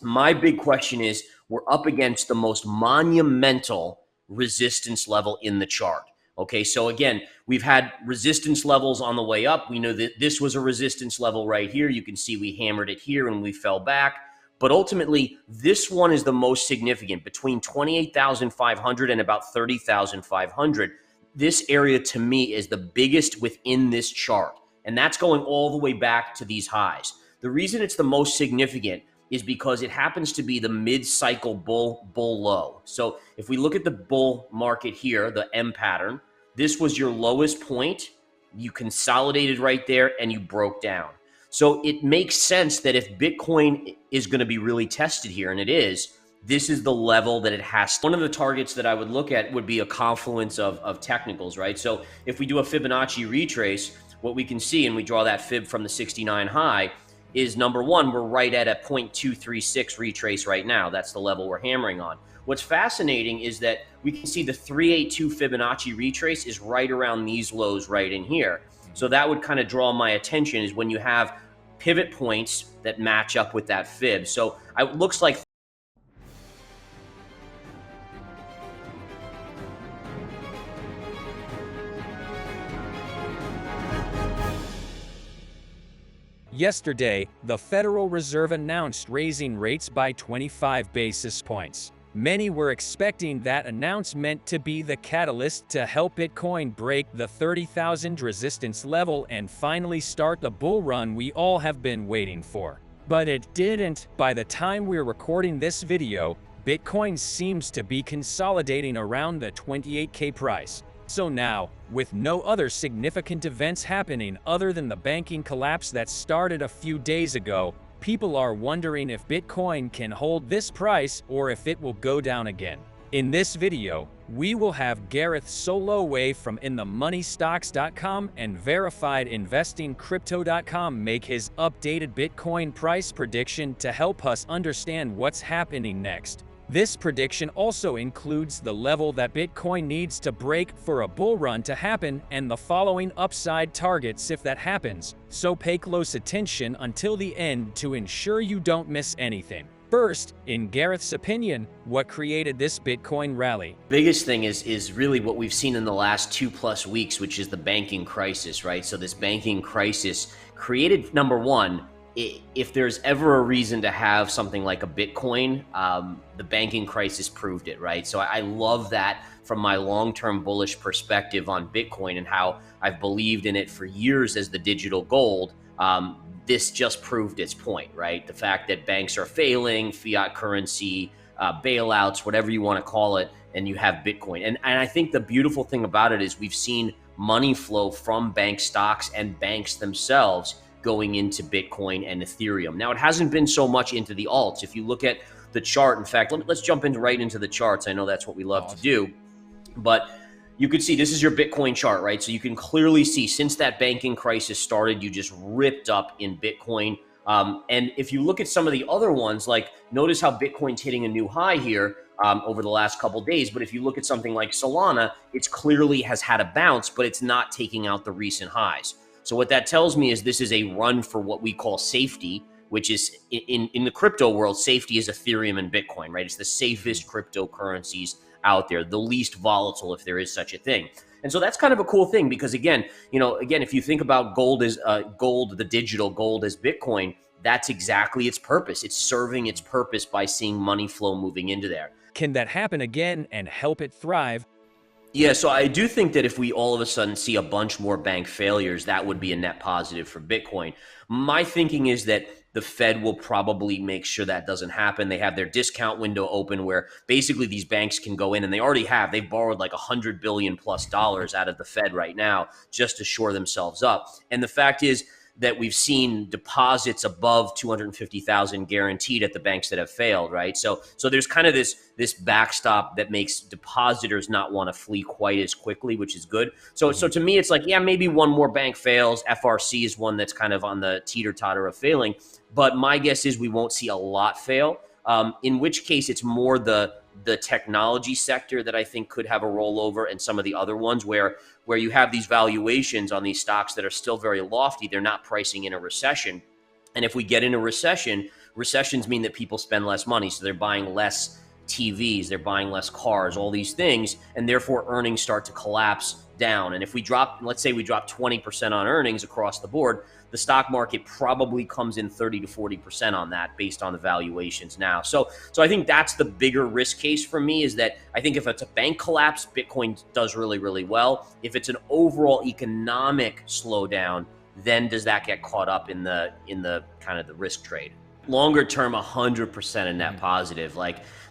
My big question is, we're up against the most monumental resistance level in the chart. Okay, so again, we've had resistance levels on the way up. We know that this was a resistance level right here. You can see we hammered it here and we fell back. But ultimately, this one is the most significant, between 28,500 and about 30,500. This area to me is the biggest within this chart. And that's going all the way back to these highs. The reason it's the most significant is because it happens to be the mid-cycle bull low. So if we look at the bull market here, the M pattern, this was your lowest point. You consolidated right there and you broke down. So it makes sense that if Bitcoin is going to be really tested here, and it is, this is the level that it has. One of the targets that I would look at would be a confluence of technicals, right? So if we do a Fibonacci retrace, what we can see, and we draw that fib from the 69 high, is number one, we're right at a 0.236 retrace right now. That's the level we're hammering on. What's fascinating is that we can see the 382 Fibonacci retrace is right around these lows right in here. So that would kind of draw my attention, is when you have pivot points that match up with that fib. So it looks like Yesterday, the Federal Reserve announced raising rates by 25 basis points. Many were expecting that announcement to be the catalyst to help Bitcoin break the 30,000 resistance level and finally start the bull run we all have been waiting for. But it didn't. By the time we're recording this video, Bitcoin seems to be consolidating around the 28K price. So now, with no other significant events happening other than the banking collapse that started a few days ago, people are wondering if Bitcoin can hold this price or if it will go down again. In this video, we will have Gareth Soloway from InTheMoneyStocks.com and VerifiedInvestingCrypto.com make his updated Bitcoin price prediction to help us understand what's happening next. This prediction also includes the level that Bitcoin needs to break for a bull run to happen and the following upside targets if that happens, so pay close attention until the end to ensure you don't miss anything. First, in Gareth's opinion, what created this Bitcoin rally? Biggest thing is really what we've seen in the last 2+ weeks, which is the banking crisis, right? So this banking crisis created, number one, if there's ever a reason to have something like a Bitcoin, the banking crisis proved it, right? So I love that from my long-term bullish perspective on Bitcoin and how I've believed in it for years as the digital gold. This just proved its point, right? The fact that banks are failing, fiat currency, bailouts, whatever you want to call it, and you have Bitcoin. And I think the beautiful thing about it is we've seen money flow from bank stocks and banks themselves going into Bitcoin and Ethereum. Now, it hasn't been so much into the alts. If you look at the chart, in fact, let's jump right into the charts. I know that's what we love to do. But you could see this is your Bitcoin chart, right? So you can clearly see since that banking crisis started, you just ripped up in Bitcoin. And if you look at some of the other ones, like notice how Bitcoin's hitting a new high here over the last couple of days. But if you look at something like Solana, it's clearly has had a bounce, but it's not taking out the recent highs. So what that tells me is this is a run for what we call safety, which is in the crypto world, safety is Ethereum and Bitcoin, right? It's the safest cryptocurrencies out there, the least volatile if there is such a thing. And so that's kind of a cool thing because again, if you think about gold as the digital gold as Bitcoin, that's exactly its purpose. It's serving its purpose by seeing money flow moving into there. Can that happen again and help it thrive? Yeah, so I do think that if we all of a sudden see a bunch more bank failures, that would be a net positive for Bitcoin. My thinking is that the Fed will probably make sure that doesn't happen. They have their discount window open where basically these banks can go in, and they already have. They've borrowed like $100 billion+ out of the Fed right now just to shore themselves up. And the fact is that we've seen deposits above 250,000 guaranteed at the banks that have failed, right? So there's kind of this backstop that makes depositors not want to flee quite as quickly, which is good. So to me, it's like, yeah, maybe one more bank fails. FRC is one that's kind of on the teeter-totter of failing. But my guess is we won't see a lot fail, in which case it's more the technology sector that I think could have a rollover, and some of the other ones where you have these valuations on these stocks that are still very lofty. They're not pricing in a recession. And if we get in a recession, recessions mean that people spend less money, so they're buying less TVs, they're buying less cars, all these things, and therefore earnings start to collapse down. And if we drop, let's say we drop 20% on earnings across the board, the stock market probably comes in 30 to 40% on that based on the valuations now. So I think that's the bigger risk case for me, is that I think if it's a bank collapse, Bitcoin does really, really well. If it's an overall economic slowdown, then does that get caught up in the kind of the risk trade? Longer term, 100% a net positive.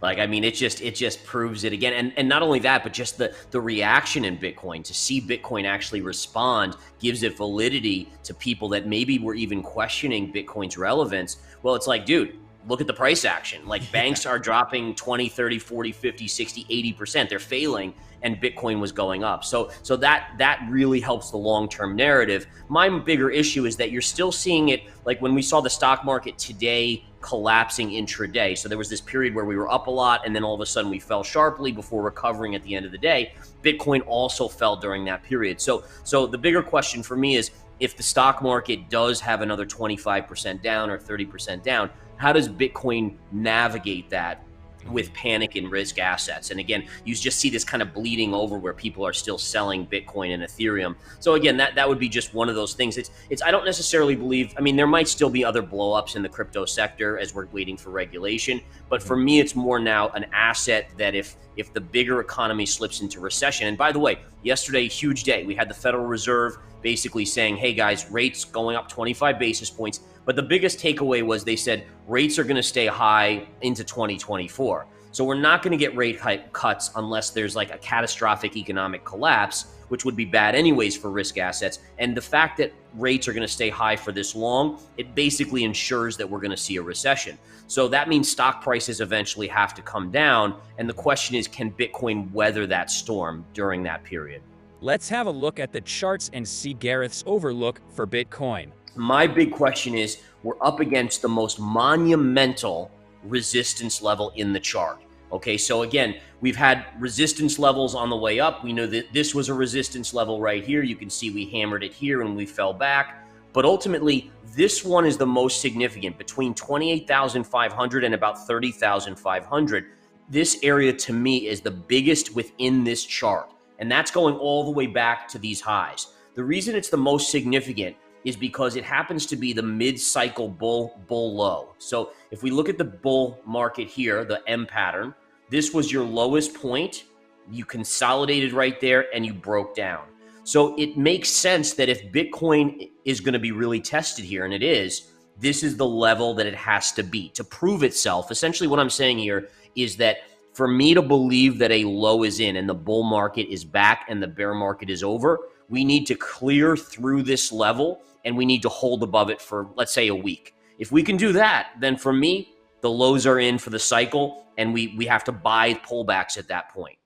I mean, it just proves it again. And not only that, but just the reaction in Bitcoin, to see Bitcoin actually respond gives it validity to people that maybe were even questioning Bitcoin's relevance. Well, it's like, dude, look at the price action. Like, banks are dropping 20, 30, 40, 50, 60, 80%. They're failing, and Bitcoin was going up. So that really helps the long-term narrative. My bigger issue is that you're still seeing it, like when we saw the stock market today collapsing intraday. So there was this period where we were up a lot, and then all of a sudden we fell sharply before recovering at the end of the day. Bitcoin also fell during that period. So the bigger question for me is, if the stock market does have another 25% down or 30% down, how does Bitcoin navigate that with panic and risk assets? And again, you just see this kind of bleeding over where people are still selling Bitcoin and Ethereum. So again, that would be just one of those things. It's I don't necessarily believe, I mean, there might still be other blowups in the crypto sector as we're waiting for regulation, but for me, it's more now an asset that if the bigger economy slips into recession. And by the way, yesterday, huge day. We had the Federal Reserve basically saying, hey guys, rates going up 25 basis points. But the biggest takeaway was they said rates are going to stay high into 2024. So we're not going to get rate cuts unless there's like a catastrophic economic collapse, which would be bad anyways for risk assets. And the fact that rates are going to stay high for this long, it basically ensures that we're going to see a recession. So that means stock prices eventually have to come down. And the question is, can Bitcoin weather that storm during that period? Let's have a look at the charts and see Gareth's overlook for Bitcoin. My big question is, we're up against the most monumental resistance level in the chart. Okay, so again, we've had resistance levels on the way up. We know that this was a resistance level right here. You can see we hammered it here and we fell back. But ultimately, this one is the most significant, between 28,500 and about 30,500. This area to me is the biggest within this chart. And that's going all the way back to these highs. The reason it's the most significant is because it happens to be the mid-cycle bull low. So if we look at the bull market here, the M pattern, this was your lowest point. You consolidated right there and you broke down. So it makes sense that if Bitcoin is going to be really tested here, and it is, this is the level that it has to be to prove itself. Essentially what I'm saying here is that for me to believe that a low is in and the bull market is back and the bear market is over, we need to clear through this level and we need to hold above it for, let's say, a week. If we can do that, then for me, the lows are in for the cycle and we have to buy pullbacks at that point.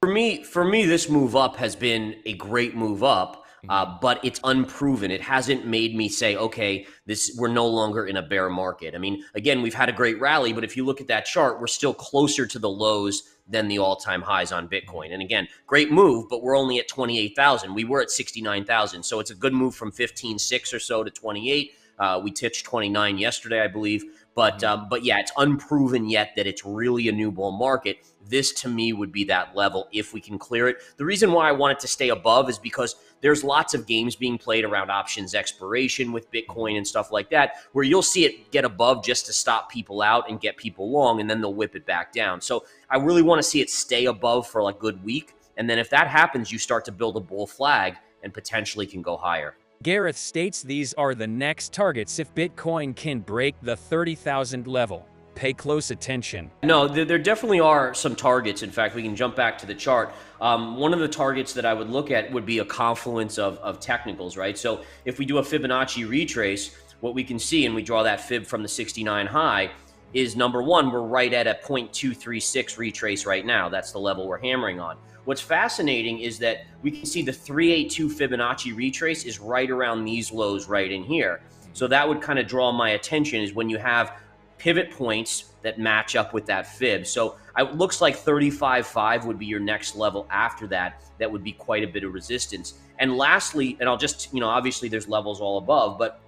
For me, this move up has been a great move up, but it's unproven. It hasn't made me say, okay, we're no longer in a bear market. I mean, again, we've had a great rally, but if you look at that chart, we're still closer to the lows than the all-time highs on Bitcoin. And again, great move, but we're only at 28,000. We were at 69,000. So it's a good move from 15.6 or so to 28. We touched 29 yesterday, I believe. But yeah, it's unproven yet that it's really a new bull market. This to me would be that level if we can clear it. The reason why I want it to stay above is because there's lots of games being played around options expiration with Bitcoin and stuff like that, where you'll see it get above just to stop people out and get people long, and then they'll whip it back down. So I really want to see it stay above for a good week. And then if that happens, you start to build a bull flag and potentially can go higher. Gareth states these are the next targets if Bitcoin can break the 30,000 level. Pay close attention. No, there definitely are some targets. In fact, we can jump back to the chart. One of the targets that I would look at would be a confluence of technicals, right? So if we do a Fibonacci retrace, what we can see, and we draw that fib from the 69 high, is number one, we're right at a 0.236 retrace right now. That's the level we're hammering on. What's fascinating is that we can see the 382 Fibonacci retrace is right around these lows right in here. So that would kind of draw my attention, is when you have pivot points that match up with that fib. So it looks like 35.5 would be your next level after that. That would be quite a bit of resistance. And lastly, and I'll just, obviously there's levels all above, but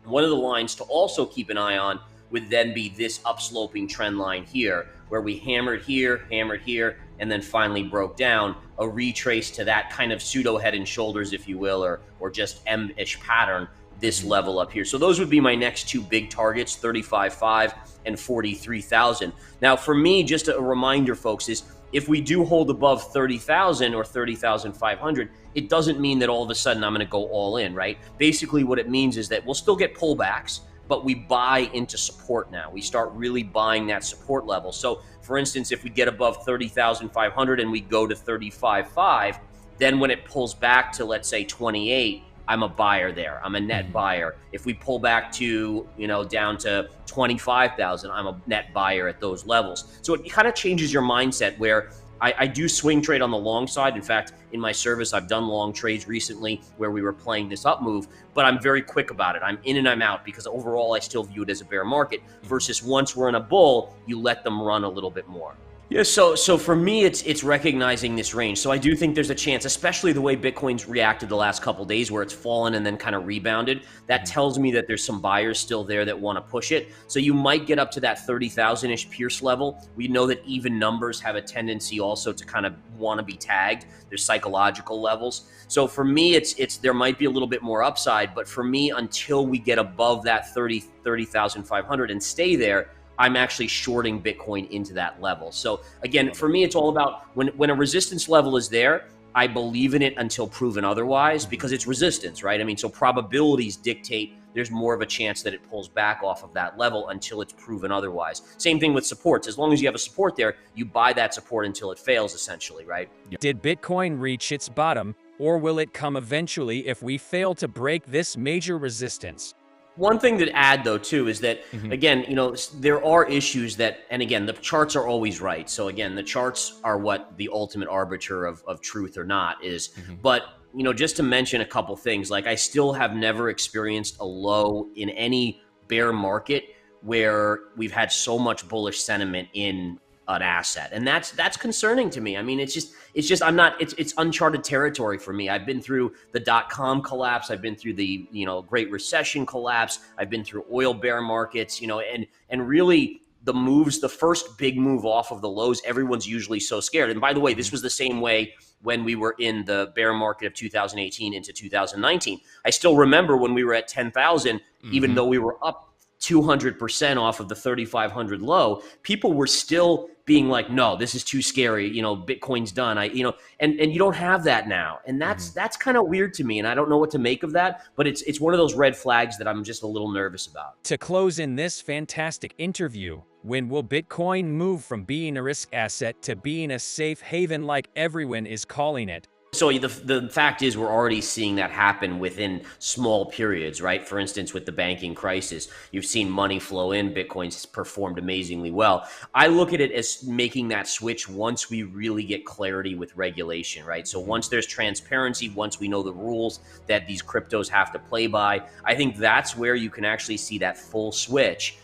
one of the lines to also keep an eye on would then be this upsloping trend line here, where we hammered here, and then finally broke down, a retrace to that kind of pseudo head and shoulders, if you will, or just M-ish pattern, this level up here. So those would be my next two big targets, 35.5 and 43,000. Now, for me, just a reminder, folks, is if we do hold above 30,000 or 30,500, it doesn't mean that all of a sudden I'm going to go all in, right? Basically, what it means is that we'll still get pullbacks, but we buy into support now. We start really buying that support level. So, for instance, if we get above 30,500 and we go to 35.5, then when it pulls back to, let's say, 28, I'm a buyer there. I'm a net buyer. If we pull back to, down to 25,000, I'm a net buyer at those levels. So it kind of changes your mindset where I do swing trade on the long side. In fact, in my service, I've done long trades recently where we were playing this up move, but I'm very quick about it. I'm in and I'm out because overall I still view it as a bear market versus once we're in a bull, you let them run a little bit more. Yeah, so for me, it's recognizing this range. So I do think there's a chance, especially the way Bitcoin's reacted the last couple of days where it's fallen and then kind of rebounded. That tells me that there's some buyers still there that want to push it. So you might get up to that 30,000-ish Pierce level. We know that even numbers have a tendency also to kind of want to be tagged. There's psychological levels. So for me, it's there might be a little bit more upside, but for me, until we get above that 30,500 and stay there, I'm actually shorting Bitcoin into that level. So again, for me, it's all about when a resistance level is there, I believe in it until proven otherwise because it's resistance, right? I mean, so probabilities dictate there's more of a chance that it pulls back off of that level until it's proven otherwise. Same thing with supports. As long as you have a support there, you buy that support until it fails, essentially, right? Did Bitcoin reach its bottom, or will it come eventually if we fail to break this major resistance? One thing to add, though, too, is that, again, there are issues that, and again, the charts are always right. So again, the charts are what the ultimate arbiter of truth or not is. But, just to mention a couple things, like I still have never experienced a low in any bear market where we've had so much bullish sentiment in an asset. And that's concerning to me. I mean, it's uncharted territory for me. I've been through the .com collapse. I've been through the, Great Recession collapse. I've been through oil bear markets, and really the first big move off of the lows, everyone's usually so scared. And by the way, this was the same way when we were in the bear market of 2018 into 2019. I still remember when we were at 10,000, even though we were up 200% off of the 3,500 low, people were still being like, no, this is too scary. Bitcoin's done. And you don't have that now. And that's kind of weird to me. And I don't know what to make of that, but it's one of those red flags that I'm just a little nervous about. To close in this fantastic interview, when will Bitcoin move from being a risk asset to being a safe haven like everyone is calling it? So the fact is we're already seeing that happen within small periods, right? For instance, with the banking crisis, you've seen money flow in, Bitcoin's performed amazingly well. I look at it as making that switch once we really get clarity with regulation, right? So once there's transparency, once we know the rules that these cryptos have to play by, I think that's where you can actually see that full switch.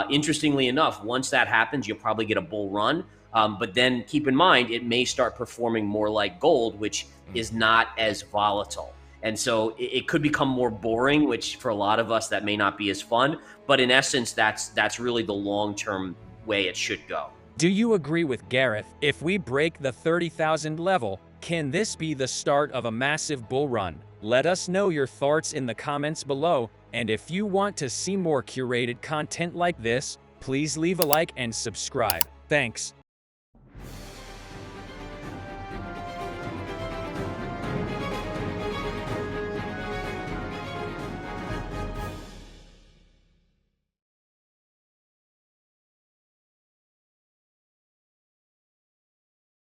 Interestingly enough, once that happens, you'll probably get a bull run. But then keep in mind, it may start performing more like gold, which is not as volatile. And so it could become more boring, which for a lot of us, that may not be as fun. But in essence, that's really the long-term way it should go. Do you agree with Gareth? If we break the 30,000 level, can this be the start of a massive bull run? Let us know your thoughts in the comments below. And if you want to see more curated content like this, please leave a like and subscribe. Thanks.